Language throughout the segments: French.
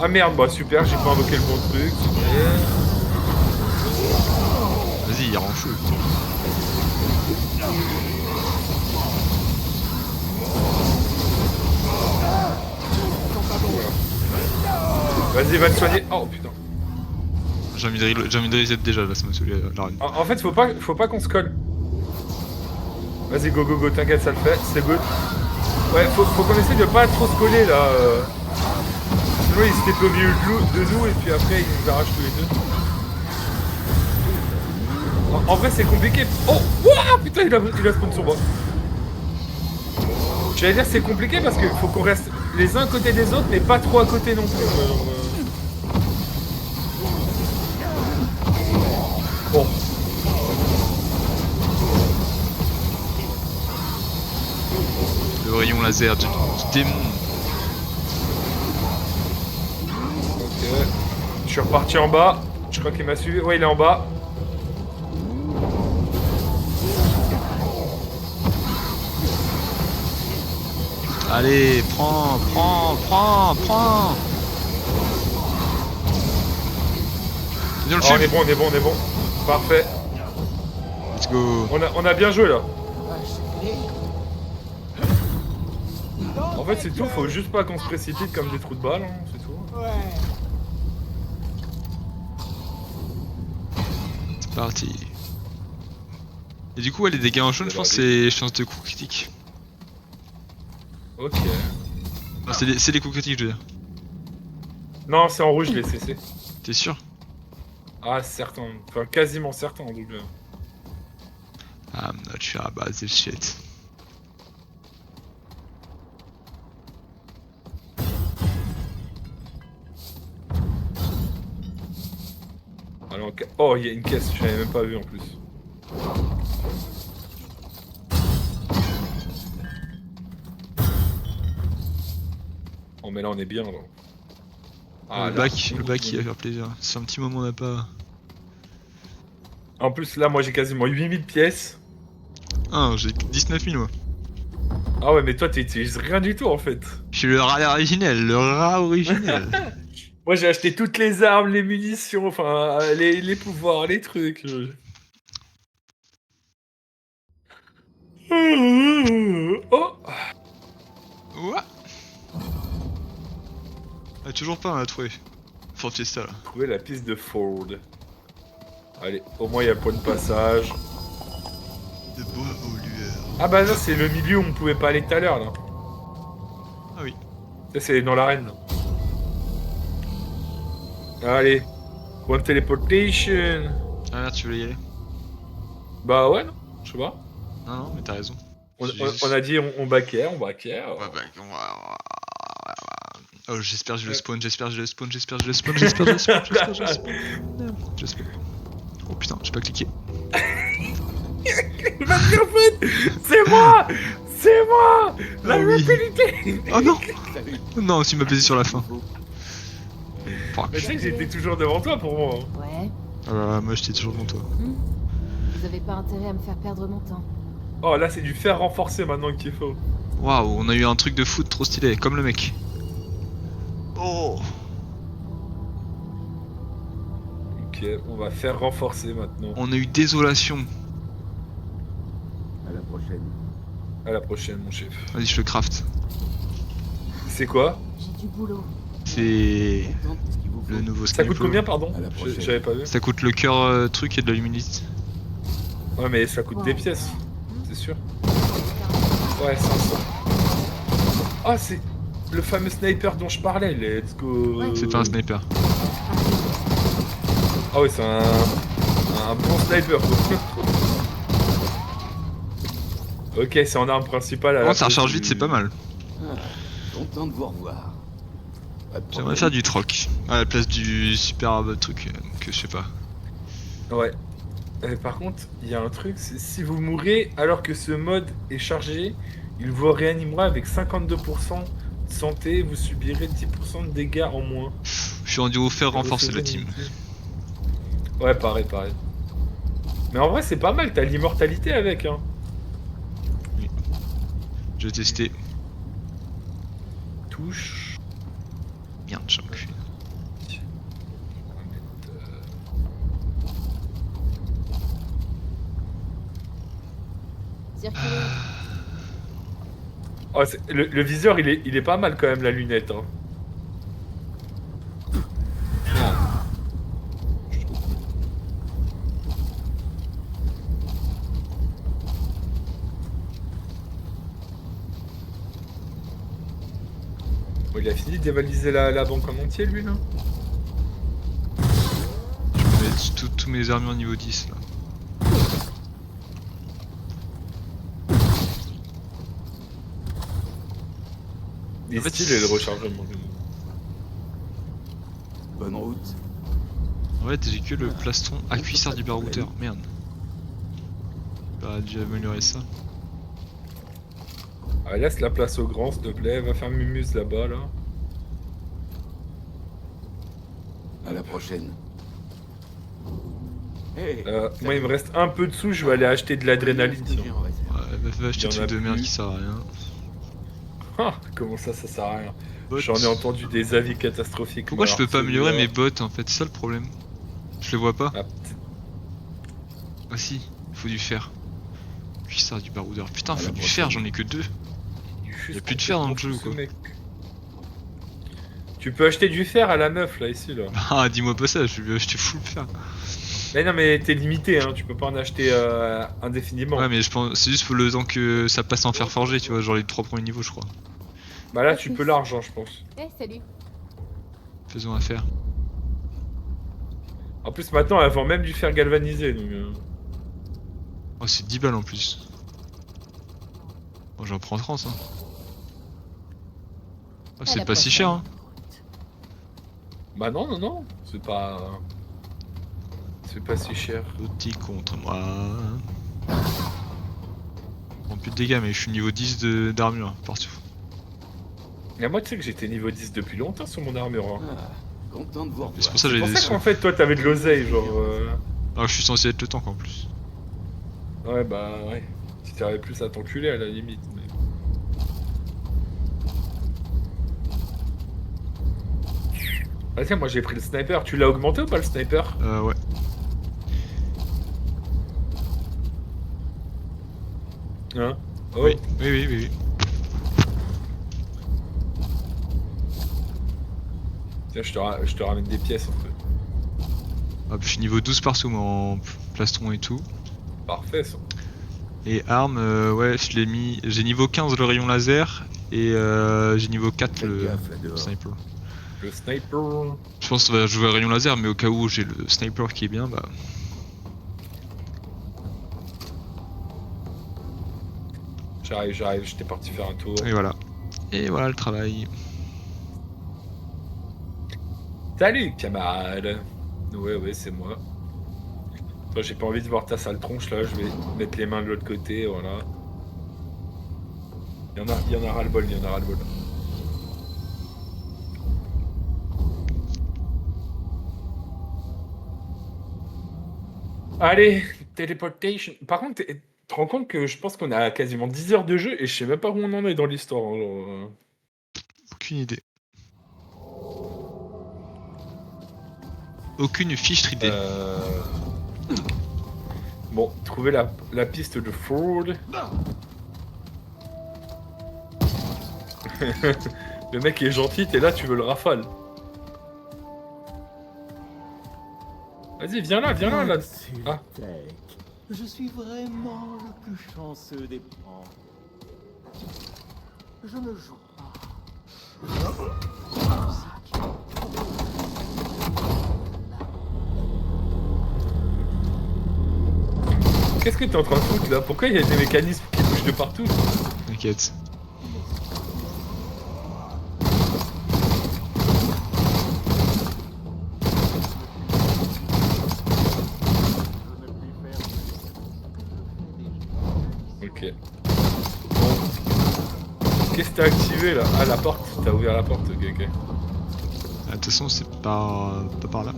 Ah merde, bah super, j'ai pas invoqué le bon truc. Vas-y, il rend fou. Vas-y, va te soigner. Oh putain. J'ai envie de reset déjà, là, ça m'a saoulé la run. En fait, faut pas qu'on se colle. Vas-y, go, go, go, t'inquiète, ça le fait, c'est good. Ouais, faut qu'on essaie de pas trop se coller là. Sinon, il s'était au milieu de nous et puis après, il nous arrache tous les deux. En vrai, c'est compliqué. Oh, ouah, putain, il a spawn sur moi. J'allais dire, c'est compliqué parce qu'il faut qu'on reste les uns à côté des autres, mais pas trop à côté non plus. Bon. Le rayon laser du démon. Ok. Je suis reparti en bas. Je crois qu'il m'a suivi. Ouais, il est en bas. Allez, prends. Viens le Oh, suivre. on est bon. Parfait. Let's go. On a bien joué là. En fait, c'est tout. Faut juste pas qu'on se précipite comme des trous de balles. Hein, c'est tout. C'est parti. Et du coup, ouais, les dégâts en jaune, je pense que c'est chance de coup critique. Ok. Non, c'est les coups critiques, je veux dire. Non, c'est en rouge les CC. T'es sûr? Ah, certain. Enfin, quasiment certain. Donc, I'm not sure about this shit. Alors, oh, il y a une caisse. Je l'avais même pas vu en plus. Oh, mais là, on est bien. Là. Ah, le là, bac, il va faire plaisir. C'est un petit moment, on n'a pas. En plus, là, moi, j'ai quasiment 8000 pièces. Ah, j'ai 19 000 moi. Ah ouais, mais toi, t'utilises rien du tout, en fait. Je suis le rat originel, le rat originel. Moi, j'ai acheté toutes les armes, les munitions, enfin, les pouvoirs, les trucs. Oh! Ouah. Ah, toujours pas, on a trouvé. Ford Fiesta là. Trouver la piste de Ford. Allez, au moins, il y a point de passage. De bois aux lueurs. Ah bah ça, c'est le milieu où on pouvait pas aller tout à l'heure, là. Ah oui. Ça, c'est dans l'arène, là. Allez. One teleportation. Ah merde, tu veux y aller? Bah ouais, non, je sais pas. Non, mais t'as raison. On a dit on backait, on backait. Ouais, bah, oh, j'espère que je le spawn. Oh putain, j'ai pas cliqué. C'est moi! C'est moi! La Oh oui. rapidité! Oh non! Non, tu m'as baisé sur la fin. Mais tu sais que j'étais toujours devant toi pour moi. Ouais. Moi j'étais toujours devant toi. Vous avez pas intérêt à me faire perdre mon temps. Oh là, c'est du fer renforcé maintenant qu'il faut. Waouh, on a eu un truc de foot trop stylé, comme le mec. Oh! Ok, on va faire renforcer maintenant. On a eu désolation. À la prochaine. À la prochaine, mon chef. Vas-y, je le craft. C'est quoi? J'ai du boulot. C'est Ce qu'il vous faut. le nouveau Ça Skyfall. coûte combien, pardon? À la prochaine. J'avais pas vu. Ça coûte le cœur truc et de la luminisce. Ouais, mais ça coûte des pièces, c'est sûr. Ouais, 500. Ah, c'est le fameux sniper dont je parlais. Let's go. C'est pas un sniper. Ah ouais, c'est un bon sniper. Quoi. Ok, c'est en arme principale. Par contre, ça recharge vite, c'est pas mal. Ah, content de vous revoir. Pas de J'aimerais problème. faire du troc à la place du super truc que je sais pas. Ouais. Par contre, il y a un truc, c'est si vous mourrez alors que ce mode est chargé, il vous réanimera avec 52% de santé, vous subirez 10% de dégâts en moins. Je suis rendu au fer Et renforcer vous la serez team. limité. Ouais, pareil. Mais en vrai, c'est pas mal, t'as l'immortalité avec, hein. Oui. Je vais tester. Touche. Merde, j'ai un cul. Circulez. Oh, le viseur, il est pas mal quand même, la lunette. Hein. Bon, il a fini de dévaliser la banque en entier, lui, là. Je vais mettre tous mes armures niveau 10 là. Il est En fait, stylé, le rechargement. Bonne route. En fait, j'ai que le plastron à cuissard du barouteur. Merde. J'aurais dû améliorer ça. Ah, laisse la place au grand, s'il te plaît. Va faire Mumus là-bas, là. À la prochaine. Hey, Moi, il me reste un peu de sous. Je vais aller acheter de l'adrénaline. tiens. Ouais, va acheter Il y des en a trucs de merde plus. qui servent à rien. Ah, comment ça sert à rien. Bots. J'en ai entendu des avis catastrophiques. Pourquoi mais je peux alors, pas améliorer celui-là- mes bots en fait? C'est ça le problème. Je les vois pas. Ah, peut-être- Ah si, il faut du fer. Cuissard du baroudeur. Putain, À faut la du prochaine. fer, j'en ai que 2. juste Y a plus de fer dans le jeu, ou complètement quoi fou, ce mec. Tu peux acheter du fer à la meuf, là, ici, là. Ah, dis-moi pas ça, je vais acheter full fer. Mais non, mais t'es limité, hein. Tu peux pas en acheter indéfiniment. Ouais, mais je pense c'est juste pour le temps que ça passe en fer forgé, tu vois, genre les 3 premiers niveaux, je crois. Bah là, tu peux l'argent, je pense. Eh, salut. Faisons affaire. En plus, maintenant, elle vend même du fer galvanisé, donc... Oh, c'est 10 balles en plus. Bon, j'en prends 30, hein. Oh, À c'est la pas si prochaine. cher, hein. Bah non, non, non. C'est pas... C'est pas si cher. Petit contre moi. Je prends plus de dégâts, mais je suis niveau 10 d'armure partout. Et moi, tu sais que j'étais niveau 10 depuis longtemps sur mon armure. Hein. Ah, content de vous revoir. C'est pour ça que C'est j'ai pour des ça sous. qu'en fait, toi, t'avais de l'oseille, genre... Alors, je suis censé être le tank en plus. Ouais, bah, ouais. Si t'avais plus à t'enculer, à la limite, mais... Ah tiens, moi j'ai pris le sniper. Tu l'as augmenté ou pas, le sniper? Ouais. Hein? Oh. Oui, oui. Tiens, je te ramène des pièces, en fait. Hop, je suis niveau 12 partout, moi, en plastron et tout. Parfait, ça. Et arme, ouais, je l'ai mis. J'ai niveau 15 le rayon laser et j'ai niveau 4 Faites le gaffe, là dehors. sniper. Le sniper... Je pense qu'on va jouer à rayon laser, mais au cas où j'ai le sniper qui est bien, bah. J'arrive, j'étais parti faire un tour. Et voilà. Et voilà le travail. Salut, camarade. Ouais, c'est moi. Toi, j'ai pas envie de voir ta sale tronche, là. Je vais mettre les mains de l'autre côté, voilà. Il y en a ras-le-bol, il y en a ras-le-bol. Allez, téléportation. Par contre, tu te rends compte que je pense qu'on a quasiment 10 heures de jeu et je sais même pas où on en est dans l'histoire. Hein, genre, Aucune idée. Aucune fiche idée. Bon, trouver la piste de Ford. Le mec est gentil, t'es là, tu veux le rafale. Vas-y, viens là, là. Ah. Je suis vraiment le plus chanceux des parents. Je ne joue pas. Qu'est-ce que t'es en train de foutre là? Pourquoi il y a des mécanismes qui bougent de partout? T'inquiète. Ok. Bon. Qu'est-ce que t'as activé là? Ah, la porte. T'as ouvert la porte, ok. Ah, de toute façon, c'est pas par là.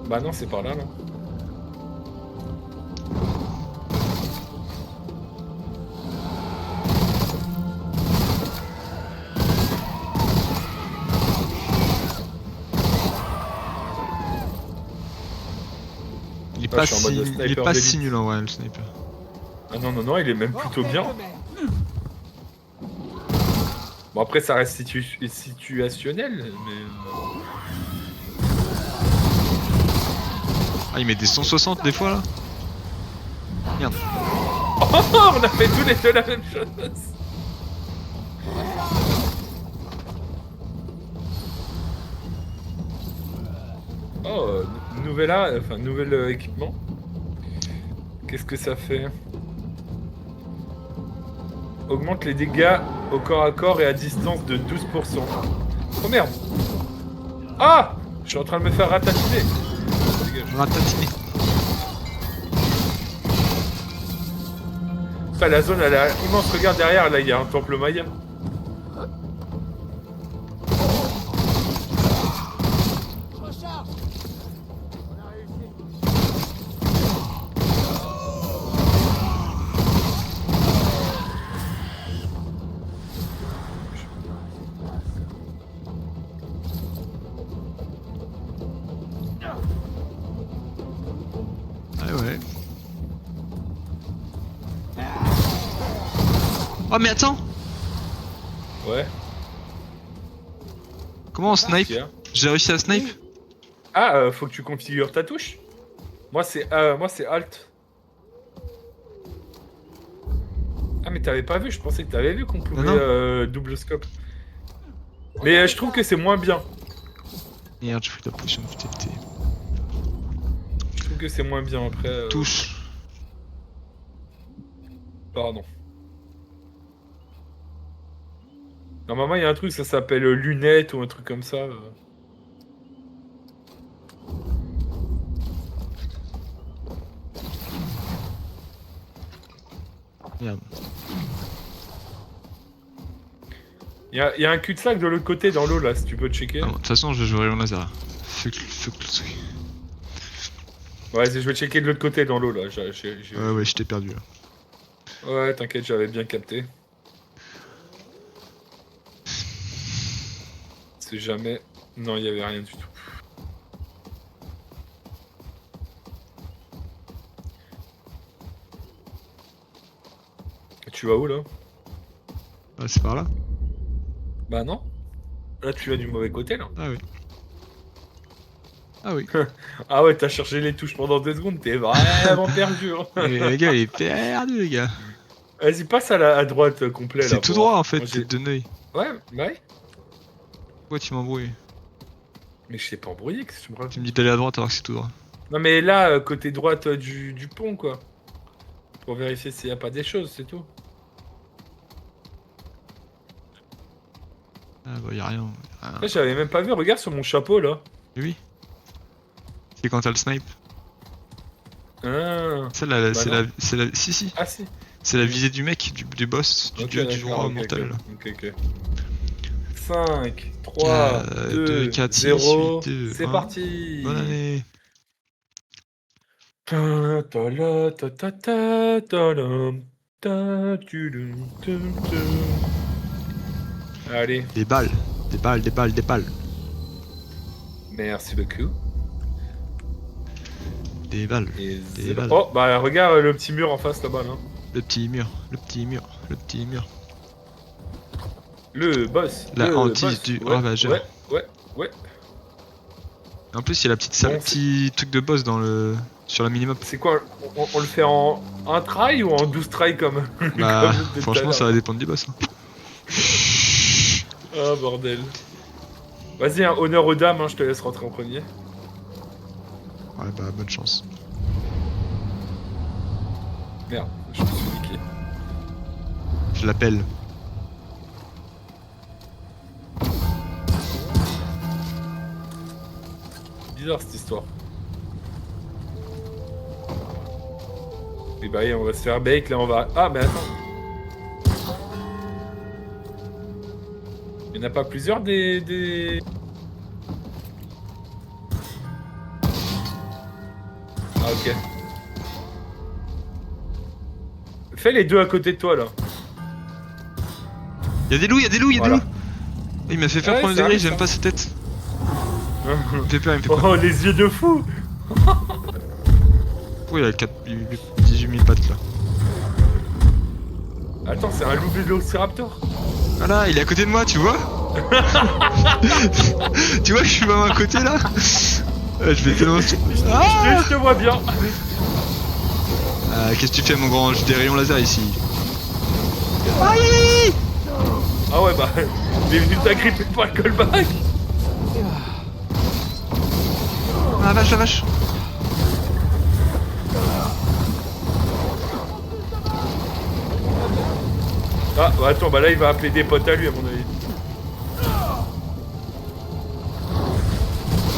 Bah non, c'est par là, non? Il est Ouais, pas je suis en mode si, il est sniper pas d'élite. si nul en vrai, le sniper. Ah non, non, non, il est même plutôt bien. Bon, après, ça reste situationnel, mais... Ah, il met des 160 des fois là. Merde. Oh, on a fait tous les deux la même chose. Oh, nouvel équipement. Qu'est-ce que ça fait? Augmente les dégâts au corps à corps et à distance de 12%. Oh merde! Ah! Je suis en train de me faire ratatiner. Dégage. Ratatiner. Enfin, la zone elle a immense. Regarde derrière, là il y a un temple maya. Ah ouais. Oh mais attends. Ouais. Comment on snipe? Tiens. J'ai réussi à snipe? Ah, faut que tu configures ta touche. Moi c'est Alt. Ah mais t'avais pas vu, je pensais que t'avais vu qu'on pouvait Non. double scope. Mais je trouve que c'est moins bien. Merde, j'ai pris la potion de vitalité. Je trouve que c'est moins bien après. Touche. Pardon. Normalement il y a un truc, ça s'appelle lunette ou un truc comme ça. Merde. Il y a un cul-de-sac de l'autre côté dans l'eau là, si tu peux checker. Ah bon, de toute façon, je vais jouer rayon laser. Fuck le truc. Ouais, je vais checker de l'autre côté dans l'eau là. Ouais, je t'ai perdu là. Ouais, t'inquiète, j'avais bien capté. C'est jamais... Non, il y avait rien du tout. Tu vas où là? Ah, c'est par là? Bah non. Là tu vas du mauvais côté là. Ah oui. Ah oui. Ah ouais, t'as cherché les touches pendant 2 secondes, t'es vraiment perdu. Hein. Mais les gars, il est perdu, les gars. Vas-y, passe à droite complet là. C'est tout pour droit voir. en fait, Moi, t'es de Neuil. Ouais, ouais. Pourquoi tu m'embrouilles? Mais je t'ai pas embrouillé, qu'est-ce que tu me racontes? Tu me dis d'aller à droite alors que c'est tout droit. Non mais là, côté droite du pont quoi. Pour vérifier s'il y a pas des choses, c'est tout. Ah bah y'a rien. Ah, Là, j'avais même pas vu, regarde sur mon chapeau là. oui. C'est quand t'as le snipe. Ah, Celle-là, Bah c'est non. la... Si, si. ah si. C'est la visée du mec, du boss, du Ok, dieu du d'accord, roi ok, mortel. ok. 5, 3, 2, 2, 4, 6, 0, 8, 2, c'est 1. parti. Bonne année. Ta ta la ta ta ta ta la, ta tu lu, tu tu. Allez, Des balles. Des balles, des balles, des balles. merci beaucoup. Des balles. Et Des balles. oh, bah regarde le petit mur en face là-bas là. Le petit mur, le petit mur, le petit mur. Le boss. La le hantise boss. du Ouais, ravageur. Ouais. En plus, il y a la petite salle, Bon, petit truc de boss dans le... sur la minimap. C'est quoi, on le fait en 1 try ou en 12 try comme... Bah, comme tout à franchement, l'heure. ça va dépendre du boss. Hein. Ah bordel. Vas-y, hein, honneur aux dames, hein, je te laisse rentrer en premier. Ouais, bah, bonne chance. Merde, je me suis niqué. Je l'appelle. Bizarre cette histoire. Et bah on va se faire bake, là on va... Ah mais attends. Il n'y en a pas plusieurs des... Ah ok. Fais les deux à côté de toi là. Y'a des loups, y'a des loups, y'a Voilà. des loups. Il m'a fait faire Ouais, prendre ça degré, arrive, j'aime ça. pas sa tête. Il me fait peur, il me fait peur. Oh les yeux de fou. Oh, il a 18 000 pattes là. Attends, c'est un loup vélociraptor. Voilà, il est à côté de moi, tu vois. Tu vois que je suis même à côté là. Je vais tellement... Ah, Je te vois bien. qu'est-ce que tu fais mon grand? J'ai des rayons laser ici. Ah ouais bah, il est venu t'agripper par le callback. Ah vache, la vache. Ah bah attends, bah là il va appeler des potes à lui à mon avis.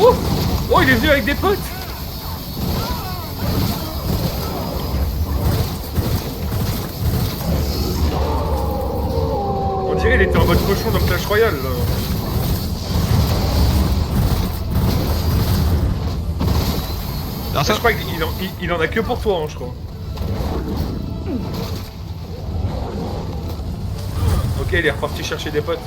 Oh, oh, il est venu avec des potes. On dirait qu'il était en mode cochon dans Clash Royale là. Alors Je ça, crois qu'il en a que pour toi, hein, je crois. Ok, il est reparti chercher des potes.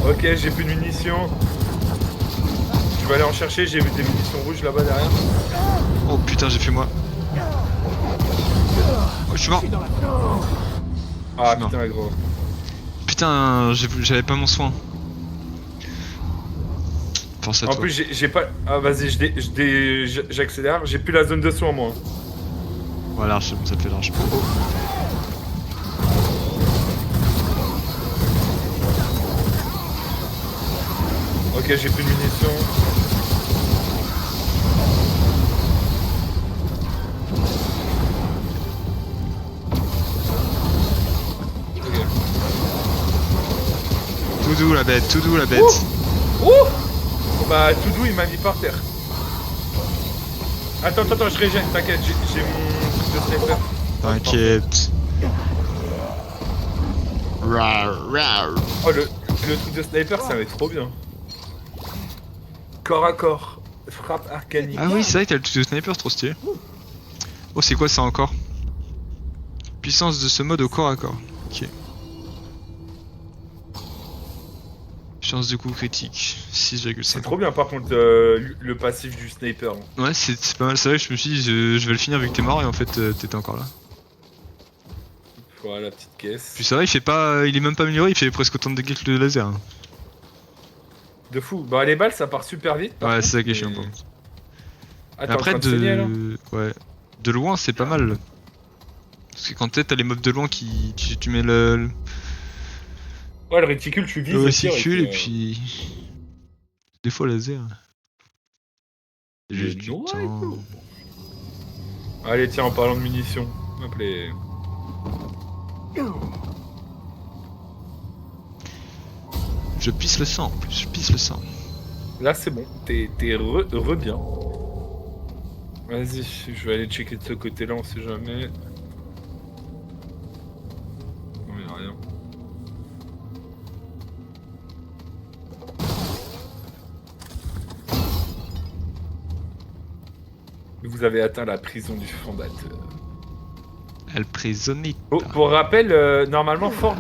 Ok, j'ai plus de munitions. Je vais aller en chercher, j'ai vu des munitions rouges là-bas derrière. oh putain, j'ai fait moi. Oh, je suis mort. Ah Je suis putain gros. Putain, j'avais pas mon soin. Pense à En toi. plus j'ai pas... Ah vas-y, j'accélère, j'ai plus la zone de soin moi. Voilà, c'est bon, ça te fait large. Ok, j'ai plus de munitions. Ok. Tout doux la bête, tout doux la bête. Ouh. Bah tout doux il m'a mis par terre. Attends, je régène, t'inquiète, j'ai mon truc de sniper. T'inquiète. Oh le truc de sniper ça va être trop bien. Corps à corps, frappe arcanique. Ah oui, c'est vrai que t'as le truc de sniper, c'est trop stylé. Oh, c'est quoi ça encore? Puissance de ce mode au corps à corps. Ok. Chance de coup critique, 6,5. C'est trop bien par contre le passif du sniper. Ouais, c'est pas mal, c'est vrai que je me suis dit, je vais le finir vu que t'es mort et en fait t'étais encore là. Voilà la petite caisse. Puis c'est vrai, il est même pas amélioré, il fait presque autant de dégâts que le laser. Hein. De fou. Bah les balles ça part super vite. par Ouais, contre, c'est ça qui est mais- chiant pour moi. Ah, Mais t'es en après, train de saigner, là ouais, de loin c'est pas mal. Parce que quand t'as les mobs de loin qui. Tu mets Ouais, le réticule, tu vises. le et tires, réticule et puis, puis. Des fois laser. C'est Le juste du noix et temps. tout. Allez, tiens, en parlant de munitions. Hop les... Je pisse le sang en plus, je pisse le sang. Là, c'est bon. T'es re bien. Vas-y, je vais aller checker de ce côté-là, on sait jamais. Non, y'a rien. Vous avez atteint la prison du fondateur. Elle prisonnite. Pour rappel, normalement, Ford,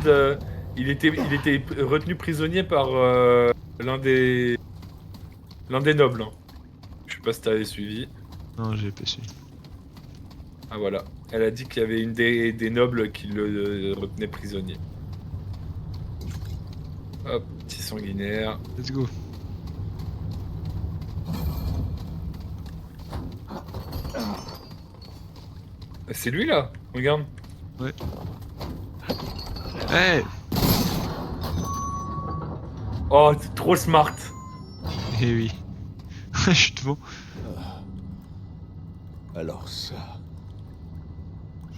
il était retenu prisonnier par l'un des nobles. Hein. Je sais pas si t'avais suivi. Non, j'ai pas su. Ah voilà. Elle a dit qu'il y avait une des nobles qui le retenait prisonnier. Hop, petit sanguinaire. Let's go. C'est lui là, regarde. Ouais. Hey. Oh, t'es trop smart. Eh oui. Je suis devant. Alors ça...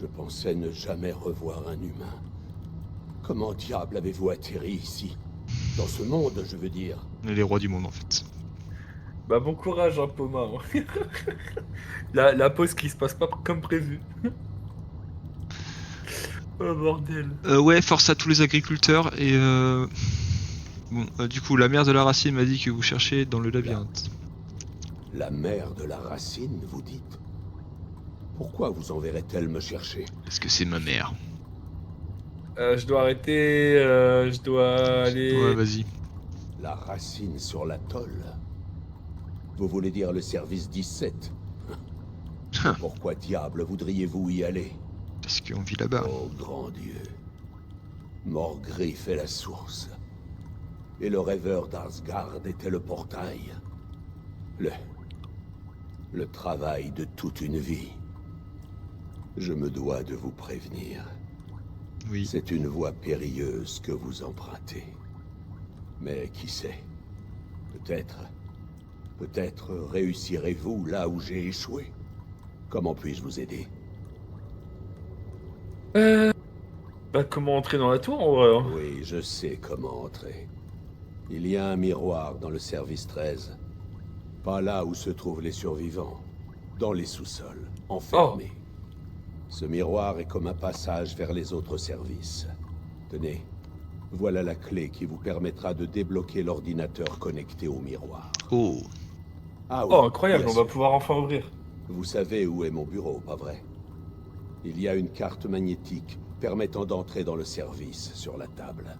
Je pensais ne jamais revoir un humain. Comment diable avez-vous atterri ici? Dans ce monde, je veux dire. On est les rois du monde en fait. Bah bon courage, hein, Poma. la pause qui se passe pas comme prévu. Oh bordel. Ouais, force à tous les agriculteurs et bon, du coup, la mère de la racine m'a dit que vous cherchez dans le labyrinthe. La mère de la racine, vous dites? Pourquoi vous enverrait-elle me chercher? Parce que c'est ma mère. Je dois arrêter, je dois aller... Ouais, vas-y. La racine sur l'atoll. Vous voulez dire le service 17? Pourquoi diable voudriez-vous y aller? Parce qu'on vit là-bas. Oh, grand Dieu. Morgriff est la source. Et le rêveur d'Arsgard était le portail. Le travail de toute une vie. Je me dois de vous prévenir. Oui. C'est une voie périlleuse que vous empruntez. Mais qui sait? Peut-être réussirez-vous là où j'ai échoué. Comment puis-je vous aider? Bah, comment entrer dans la tour, en vrai, hein? Oui, je sais comment entrer. Il y a un miroir dans le service 13. Pas là où se trouvent les survivants. Dans les sous-sols, enfermés. Ce miroir est comme un passage vers les autres services. Tenez, voilà la clé qui vous permettra de débloquer l'ordinateur connecté au miroir. Oh. Ah oui, Oh, incroyable, bien on va sûr. pouvoir enfin ouvrir. Vous savez où est mon bureau, pas vrai? Il y a une carte magnétique permettant d'entrer dans le service sur la table.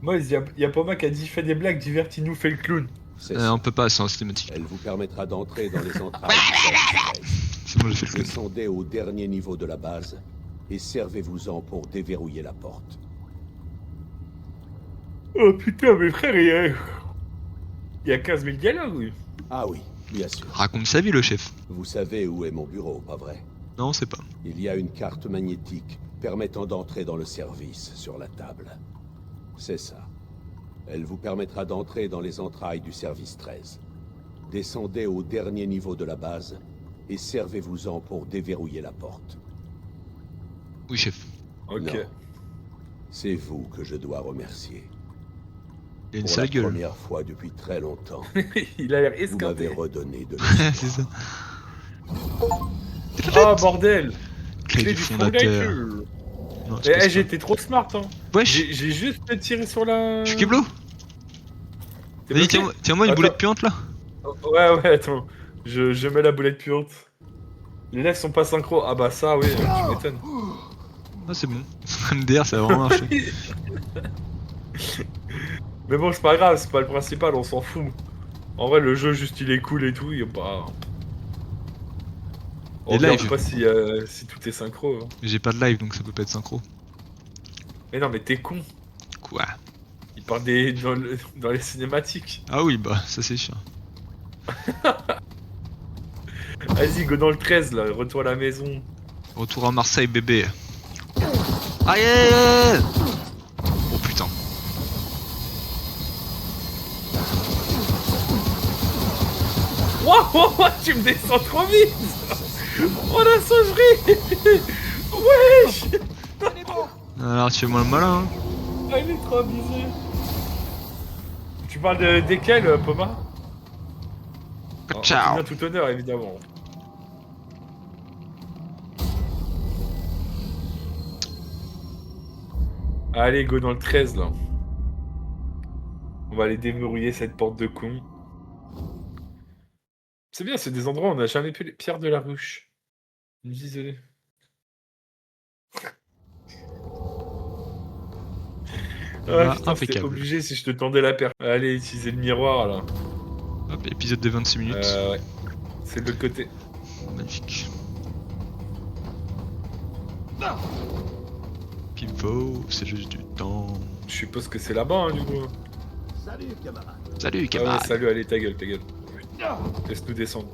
Moi, il y a Poma qui a dit, fais des blagues, divertis-nous, fais le clown. C'est ça. On peut pas, c'est en cinématique. Elle vous permettra d'entrer dans les entrailles du service 13. C'est bon, j'ai fait le coup. Descendez au dernier niveau de la base et servez-vous-en pour déverrouiller la porte. Oh putain, mes frères, il y a 15 000 galères, oui. Ah oui, bien sûr. Raconte sa vie, le chef. Vous savez où est mon bureau, pas vrai? Non, c'est pas. Il y a une carte magnétique permettant d'entrer dans le service sur la table. C'est ça. Elle vous permettra d'entrer dans les entrailles du service 13. Descendez au dernier niveau de la base et servez-vous-en pour déverrouiller la porte. Oui, chef. Ok. Non. C'est vous que je dois remercier. Il a une Pour sale la gueule. première fois depuis très longtemps, Il a l'air vous m'avez escanté. redonné de C'est ça. Ah, bordel. Clé du fondateur. Non, c'est Eh, pas ça. j'ai été trop smart, hein. Wesh, J'ai juste tiré sur la... je suis Keblo. T'es Vas-y, bloqué tiens-moi une Attends. boulette puante là. Ouais, attends. Je mets la boulette puante. Les lèvres sont pas synchro. Ah bah ça, oui, tu m'étonnes. Ah, c'est bon. MDR, ça a vraiment marché. Mais bon, c'est pas grave, c'est pas le principal, on s'en fout. En vrai, le jeu, juste il est cool et tout, il y a pas... On Et regarde live. pas si tout est synchro. Hein. J'ai pas de live donc ça peut pas être synchro. Mais non, mais t'es con. Quoi? Il parle dans les cinématiques. Ah oui, bah ça c'est chiant. Vas-y, go dans le 13 là, retour à la maison. Retour à Marseille, bébé. Aïe, aïe, aïe. Oh putain. Wouah, tu me descends trop vite. Oh la saugerie. Wesh. Alors tu fais moi le malin. Hein. Ah, il est trop abusé. Tu parles desquels, Poma? Ciao. Bien tout honneur, évidemment. Allez, go dans le 13, là. On va aller déverrouiller cette porte de con. C'est bien, c'est des endroits où on n'a jamais pu les pierres de la ruche. Désolé. Ah, putain, c'était impeccable. obligé si je te tendais la perche. Allez, utiliser le miroir, là. Hop, épisode de 26 minutes. Ouais. C'est de l'autre côté. Magnifique. Pivot, c'est juste du temps. Je suppose que c'est là-bas, hein, du coup. Salut, camarade. Salut, Ah ouais, camarade. salut, allez, ta gueule, ta gueule. Laisse-nous descendre.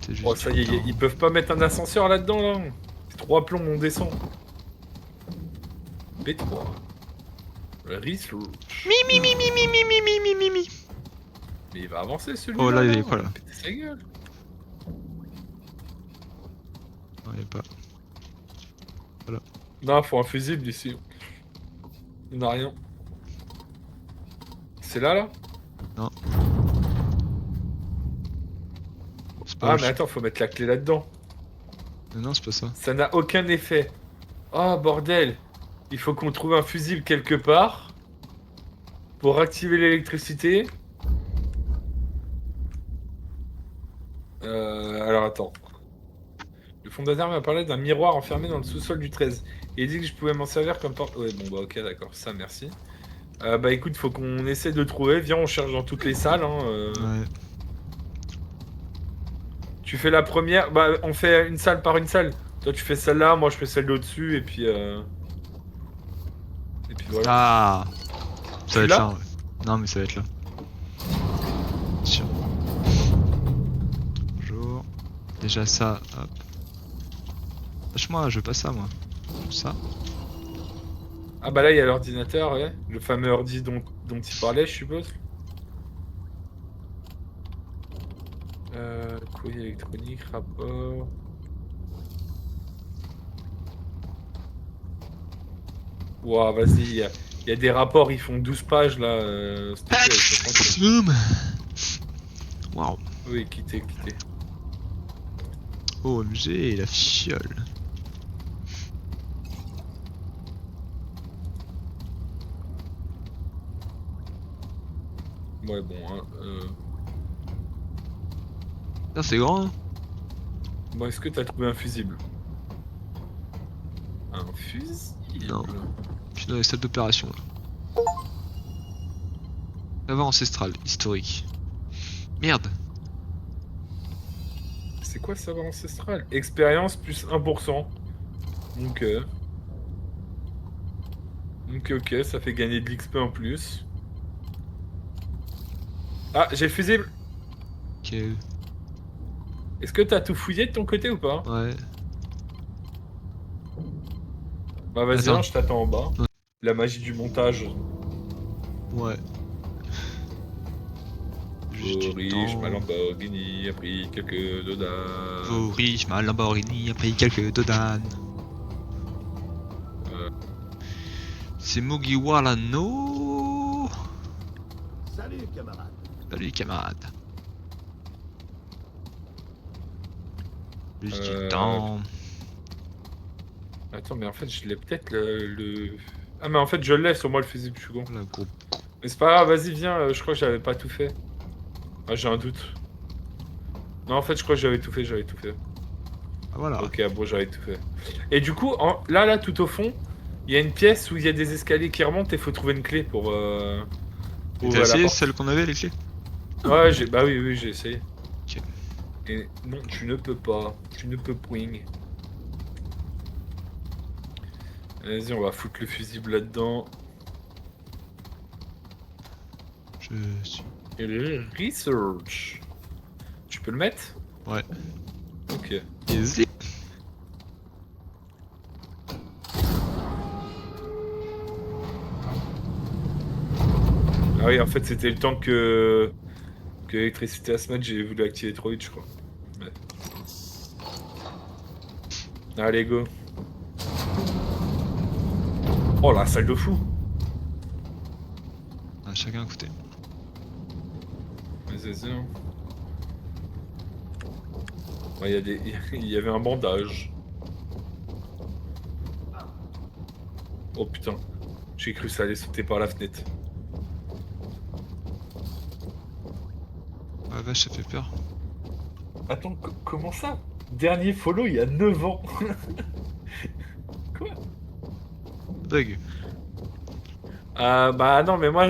C'est juste Oh, ça du y est, temps. ils peuvent pas mettre un ascenseur là-dedans, là. C'est 3 plombs, on descend. B3. Research. Mi. Mais il va avancer celui-là. Oh, là, il est non, quoi, là? va péter sa gueule. Non, y a pas. Non, faut un fusible ici. Il n'y a rien. C'est là Non. C'est Ah, pas mais attends, faut mettre la clé là-dedans. Non, c'est pas ça. Ça n'a aucun effet. Oh, bordel. Il faut qu'on trouve un fusible quelque part. Pour activer l'électricité... alors attends. Le fondateur m'a parlé d'un miroir enfermé dans le sous-sol du 13. Et il dit que je pouvais m'en servir comme porte... Ouais, bon bah ok, d'accord, ça merci. Bah écoute, faut qu'on essaie de le trouver. Viens, on cherche dans toutes les salles. Hein, Ouais. Tu fais la première, bah on fait une salle par une salle. Toi tu fais celle-là, moi je fais celle d'au-dessus et puis voilà. Ah, ça va être l'as là, ouais. Non, mais ça va être là. Sûr. Bonjour. Déjà ça, hop. Lâche-moi, je veux pas ça, moi. Ça. Ah bah là il y a l'ordinateur, ouais. Le fameux ordi dont il parlait, je suppose. Courrier électronique, rapport. Ouah, vas-y, il y a des rapports, ils font 12 pages là. S'il te plaît, je pense que- Boum. Waouh. Oui, quittez. OMG, la fiole. Ouais, bon, hein. Ah, c'est grand, hein. Bon, est-ce que t'as trouvé un fusible? Un fusible? Non. Je suis dans les salles d'opération, là. Savoir ancestral, historique. Merde. C'est quoi le savoir ancestral? Expérience plus 1%. Donc, ok, ça fait gagner de l'XP en plus. Ah, j'ai le fusible. Ok. Est-ce que t'as tout fouillé de ton côté ou pas? Ouais. Bah vas-y, Attends. hein, je t'attends en bas. Ouais. La magie du montage. Ouais. Juste du Riche, temps. ma Lamborghini a pris quelques dollars. Oh, riche, ma Lamborghini a pris quelques dodanes. Euh. C'est Mugiwara no. Salut, camarade. Salut, camarade. Juste du Euh. temps. Attends, mais en fait, je l'ai peut-être le... Ah, mais en fait, je l'ai sur moi le fusible, je suis con. La groupe. Mais c'est pas grave, vas-y, viens, je crois que j'avais pas tout fait. Ah, j'ai un doute. Non, en fait, je crois que j'avais tout fait. Ah, voilà. Ok, bon, j'avais tout fait. Et du coup, là, tout au fond, il y a une pièce où il y a des escaliers qui remontent et il faut trouver une clé pour Et t'as ouvrir la essayé porte. celle qu'on avait, les clés? Ouais, bah oui, j'ai essayé. Ok. Et non, tu ne peux pas. Tu ne peux point. Vas-y, on va foutre le fusible là-dedans. Je suis. Et le research. Tu peux le mettre? Ouais. Ok. Easy. Ah oui, en fait, c'était le temps que l'électricité à se mettre, j'ai voulu activer trop vite, je crois. Ouais. Allez, go. Oh, la salle de fou. Ah, chacun à côté. Vas-y. Hein. Ouais, il y avait un bandage. Oh putain. J'ai cru que ça allait sauter par la fenêtre. Ah, vache, ça fait peur. Attends, comment ça? Dernier follow il y a 9 ans. Quoi? Bug. Bah non, mais moi,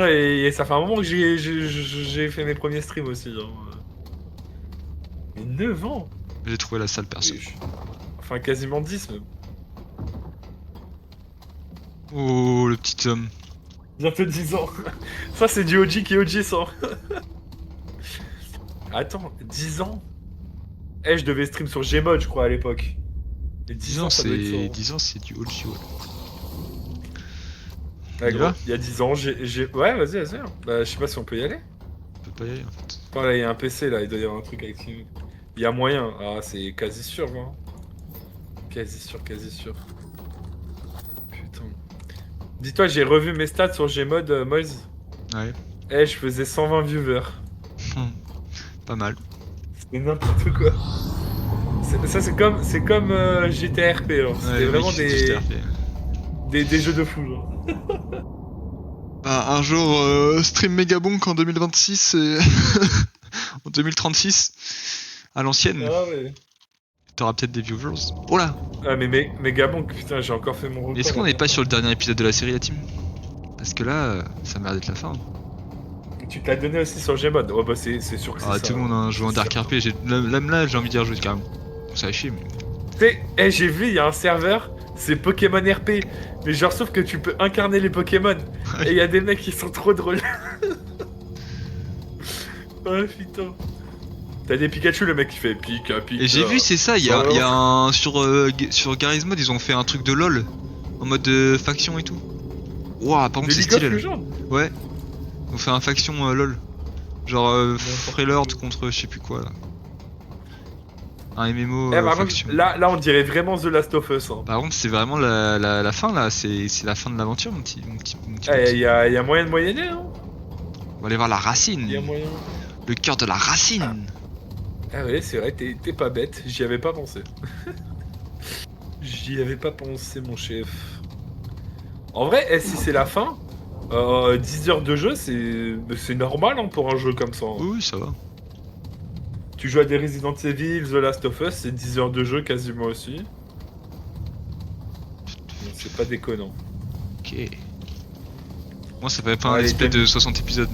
ça fait un moment que j'ai fait mes premiers streams aussi. Hein. Mais 9 ans? J'ai trouvé la salle perso. Enfin, quasiment 10 même. Oh, le petit homme. Bientôt 10 ans. Ça, c'est du OG qui est OG sans. Attends, 10 ans? Eh, je devais stream sur Gmod, je crois, à l'époque. Et 10 ans, ça doit être c'est ça. 10 ans, c'est du old school. Ouais, y gros, va il y a 10 ans, Ouais, vas-y. Bah, je sais pas si on peut y aller. On peut pas y aller en fait. Attends, là, il y a un PC, là, il doit y avoir un truc avec... Il y a moyen. Ah, c'est quasi sûr, hein. Quasi sûr. Putain. Dis-toi, j'ai revu mes stats sur Gmod, Moise. Ouais. Eh, je faisais 120 viewers. Pas mal. C'est n'importe quoi. Ça, c'est comme GTRP, alors. C'était Ouais, vraiment oui, c'est tout RP. des jeux de fou, genre. Bah, un jour, stream méga bonk en 2026 et en 2036 à l'ancienne. Ah ouais. T'auras peut-être des viewers. Oh là! Ah mais Gabon, putain, j'ai encore fait mon record. Mais est-ce qu'on n'est pas sur le dernier épisode de la série, la team? Parce que là, ça m'a l'air d'être la fin. Tu te l'as donné aussi sur Gmod. Oh bah c'est sûr que c'est Ah, ça. tout le monde a joué en Dark RP. Là, j'ai envie de dire jouer carrément. Ça va chier, mais. Tu sais, j'ai vu, il y a un serveur, c'est Pokémon RP. Mais genre, sauf que tu peux incarner les Pokémon. Et il y a des mecs qui sont trop drôles. Oh putain. T'as des Pikachu, le mec qui fait Pika. Et j'ai vu, c'est ça, il y a un. Sur Garry's Mod, ils ont fait un truc de LoL. En mode faction et tout. Ouah, par contre, Des c'est League of stylé là. Legends. Ouais. On fait un faction LoL. Genre Freylord contre je sais plus quoi là. Un MMO Par contre, faction. là, on dirait vraiment The Last of Us. Hein. Par contre, c'est vraiment la fin là. C'est la fin de l'aventure, mon petit Ah, pote. il y a moyen de moyenner, hein. On va aller voir la racine. Il y a moyen. Le cœur de la racine. Ah ouais, c'est vrai, t'es pas bête, j'y avais pas pensé. J'y avais pas pensé, mon chef. En vrai, si c'est la fin, 10 heures de jeu, c'est normal hein, pour un jeu comme ça. Hein. Oui, ça va. Tu joues à des Resident Evil, The Last of Us, c'est 10 heures de jeu quasiment aussi. Donc c'est pas déconnant. Ok. Moi, ça fait pas un Allez, display t'as- de 60 épisodes.